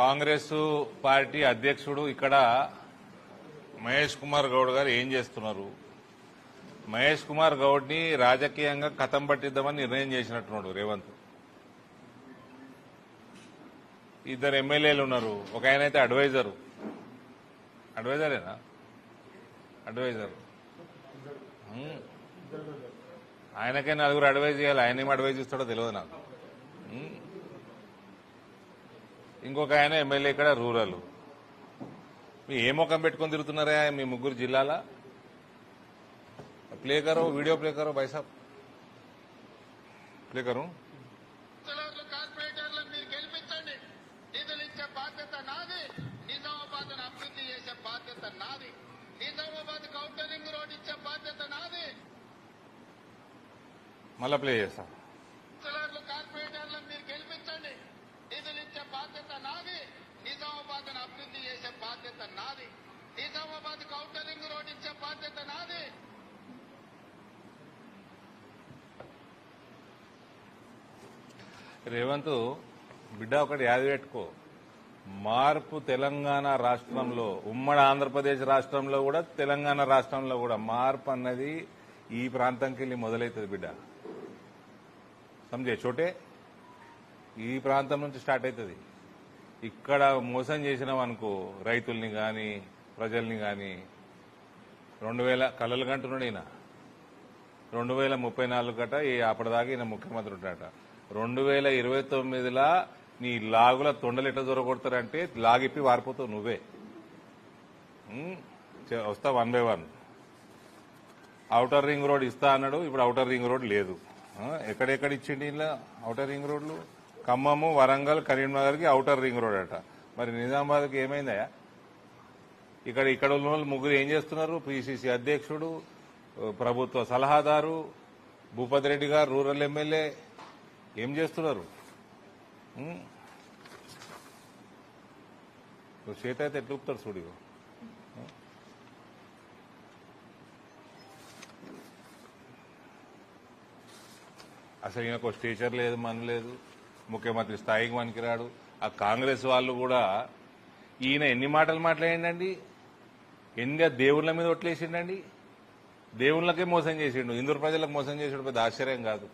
Congress party అధ్యక్షుడు ఇక్కడ మహేష్ కుమార్ గౌడ్ గారు ఏం చేస్తున్నారు? మహేష్ కుమార్ గౌడ్ ని రాజకీయంగా కథం పట్టిద్దామని నిర్ణయం చేసినట్టున్నాడు రేవంత్. ఇద్దరు ఎమ్మెల్యేలు ఉన్నారు, ఒక ఆయన అయితే అడ్వైజరేనా అడ్వైజర్. ఆయనకే నలుగురు అడ్వైజ్ చేయాలి, ఆయన ఏం అడ్వైజ్ ఇస్తాడో తెలియదు నాకు. ఇంకొక ఆయన ఎమ్మెల్యే ఇక్కడ రూరల్. మీ ఏ ముఖం పెట్టుకొని తిరుగుతున్నారా మీ ముగ్గురు జిల్లాల? ప్లే కరో, వీడియో ప్లే కరో భాయ్ సాబ్, ప్లే కరో. మళ్ళా ప్లే చేస్తా. రేవంత్ బిడ్డ ఒకటి యాది పెట్టుకో, మార్పు తెలంగాణ రాష్ట్రంలో, ఉమ్మడి ఆంధ్రప్రదేశ్ రాష్ట్రంలో కూడా తెలంగాణ రాష్ట్రంలో కూడా మార్పు అన్నది ఈ ప్రాంతంకి వెళ్ళి మొదలవుతుంది బిడ్డ. సమజే చోటే ఈ ప్రాంతం నుంచి స్టార్ట్ అవుతుంది. ఇక్కడ మోసం చేసినాం అనుకో రైతుల్ని కానీ ప్రజల్ని కానీ, 2000 కలలు కంటున్నాడు ఈయన, 2034 గట అప్పటిదాకా ఈయన ముఖ్యమంత్రి ఉంటాడట. 2029లా నీ లాగుల తొండలు ఎట్లా దొరకొడతారంటే లాగిప్పి వారిపోతావు నువ్వే. వస్తా 1 by 1. ఔటర్ రింగ్ రోడ్ ఇస్తా అన్నాడు, ఇప్పుడు ఔటర్ రింగ్ రోడ్ లేదు. ఎక్కడెక్కడ ఇచ్చిండి ఇలా ఔటర్ రింగ్ రోడ్లు? ఖమ్మము, వరంగల్, కరీంనగర్కి ఔటర్ రింగ్ రోడ్ అట. మరి నిజామాబాద్కి ఏమైందయా? ఇక్కడ ఉన్న వాళ్ళు ముగ్గురు ఏం చేస్తున్నారు? పిసిసి అధ్యక్షుడు, ప్రభుత్వ సలహాదారు భూపతి రెడ్డి గారు, రూరల్ ఎమ్మెల్యే ఏం చేస్తున్నారు? చేత అయితే ఎట్లా ఊపుతారు చూడు. అసలు ఈయనకు స్టేచర్ లేదు, మన లేదు, ముఖ్యమంత్రి స్థాయికి పనికిరాడు. ఆ కాంగ్రెస్ వాళ్ళు కూడా ఈయన ఎన్ని మాటలు మాట్లాడిండండి, ఎన్ని దేవుళ్ళ మీద ఒట్లేసిండండి. దేవుళ్ళకే మోసం చేసిండు, హిందూ ప్రజలకు మోసం చేసాడు, పెద్ద ఆశ్చర్యం కాదు.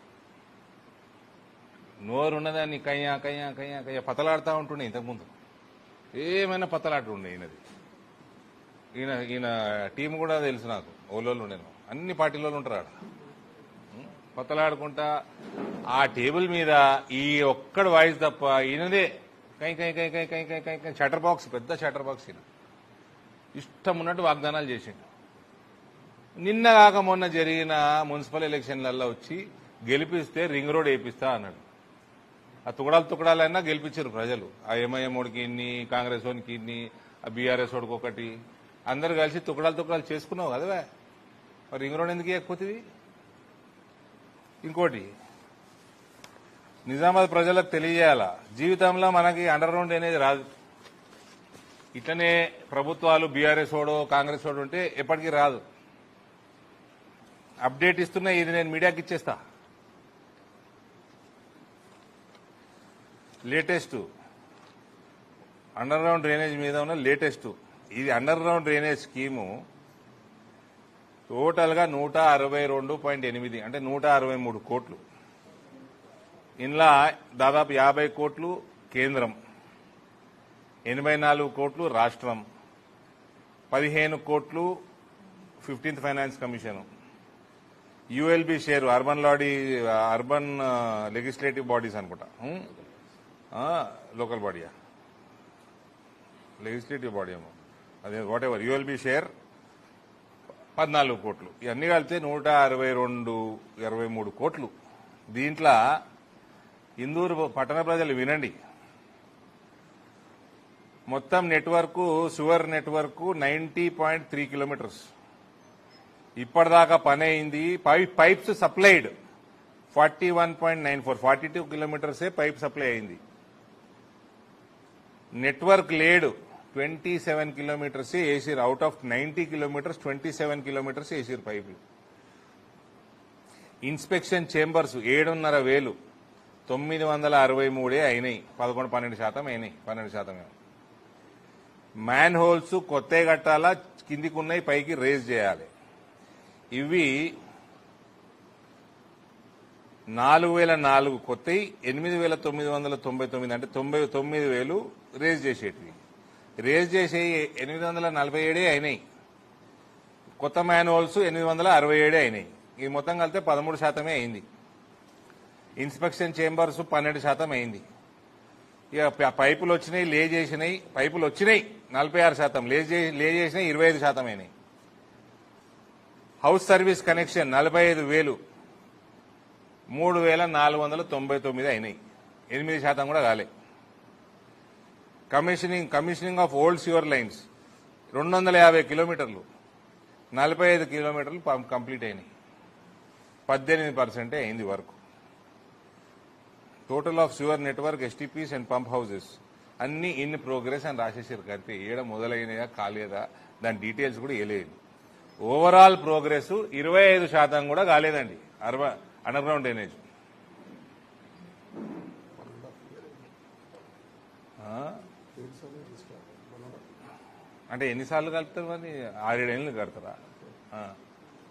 నోరు ఉన్నదాన్ని కయ్యా కయ్యా కయ్యా కయ్యా పతలాడుతూ ఉంటుండే. ఇంతకుముందు ఏమైనా పతలాడుతుండే ఈయనది. ఈయన టీం కూడా తెలుసు నాకు, ఓలోళ్ళు నేను, అన్ని పార్టీలలో ఉంటారు ఆడ పతలాడుకుంటా. ఆ టేబుల్ మీద ఈ ఒక్కడు వాయిస్ తప్ప ఈయనదే కై కై కై కై కై కై కై కై షటర్ బాక్స్, పెద్ద షటర్ బాక్స్. ఈయన ఇష్టం ఉన్నట్టు వాగ్దానాలు చేసిండు. నిన్న కాక మొన్న జరిగిన మున్సిపల్ ఎలక్షన్లలో వచ్చి గెలిపిస్తే రింగ్ రోడ్ వేయిస్తా అన్నాడు. ఆ తుకడాలైనా గెలిపించారు ప్రజలు. ఆ ఎంఐఎం ఓడికి ఇన్ని, కాంగ్రెస్ ఓడికి ఇన్ని, ఆ బీఆర్ఎస్ ఓడికి ఒకటి, అందరు కలిసి తుకడాలు చేసుకున్నావు కదా. మరి రింగ్ రోడ్ ఎందుకు ఇవ్వకపోతుంది? ఇంకోటి నిజామాబాద్ ప్రజలకు తెలియజేయాలా, జీవితంలో మనకి అండర్ గ్రౌండ్ అనేది రాదు. ఇట్లనే ప్రభుత్వాలు బీఆర్ఎస్ ఓడో కాంగ్రెస్ ఓడో ఉంటే ఎప్పటికీ రాదు. అప్డేట్ ఇస్తున్నా, ఇది నేను మీడియాకి ఇచ్చేస్తా. లేటెస్ట్ అండర్ గ్రౌండ్ డ్రైనేజ్ మీద ఉన్న లేటెస్ట్ ఇది under ground drainage scheme total గా 162.8 అంటే 163 కోట్లు. ఇందులో దాదాపు 50 కోట్లు కేంద్రం, 84 కోట్లు రాష్ట్రం, 15 కోట్లు 15th finance commission, ULB share urban legislative bodies అనుకుంటా, లోకల్ బాడీయా లెజిస్లేటివ్ బాడీ ఏమో అదే, వాట్ ఎవర్, యుఎల్బి షేర్ 14 కోట్లు. ఇవన్నీ కలిపితే 163 కోట్లు. దీంట్లో ఇందూరు పట్టణ ప్రజలు వినండి, మొత్తం నెట్వర్క్ సువర్ నెట్వర్క్ 90.3 కిలోమీటర్స్ ఇప్పటిదాకా పని అయింది. పైప్స్ సప్లైడ్ 41.94, 42 కిలోమీటర్సే పైప్ సప్లై అయింది. నెట్వర్క్ లేడు 27 కిలోమీటర్స్ వేసిరు. అవుట్ ఆఫ్ 90 కిలోమీటర్స్ 27 కిలోమీటర్స్ వేసిరు పైపులు. ఇన్స్పెక్షన్ చేంబర్స్ 7,500, 963 అయినాయి. 11-12% అయినాయి. 12%. మ్యాన్ హోల్స్ కొత్తవి కట్టాలా, కిందికి ఉన్నాయి పైకి రేజ్ చేయాలి. ఇవి 4004 కొత్తవి, 8999 అంటే 99,000 రేజ్ చేసేటివి. రేజ్ చేసే 847 అయినాయి. కొత్త మ్యాన్ హోల్స్ 867 అయినాయి. ఇది మొత్తం కలిపితే 13% అయింది. ఇన్స్పెక్షన్ చేంబర్స్ 12% అయింది. ఇక పైపులు వచ్చినాయి, లే చేసినాయి, పైపులు వచ్చినాయి 46%, లే చేసినాయి 25% అయినాయి. హౌస్ సర్వీస్ కనెక్షన్ 45,000, 3,499 అయినాయి. 8% కూడా కాలే. Commissioning of old sewer lines 250 కిలోమీటర్లు, 45 కిలోమీటర్లు కంప్లీట్ అయినాయి. 18% అయింది work. Total of sewer network, STPs and pump houses అన్ని ఇన్ ప్రోగ్రెస్ అని రాసేసారు. కలిపి ఏడ మొదలైనయా కాలేదా దాని డీటెయిల్స్ కూడా ఇవ్వలేదు. ఓవరాల్ ప్రోగ్రెస్ 25% కూడా కాలేదండి. అండర్ గ్రౌండ్ డ్రైనేజ్ అంటే ఎన్నిసార్లు కలుపుతారు? మరి 6-7 ఏళ్ళు కడతారా?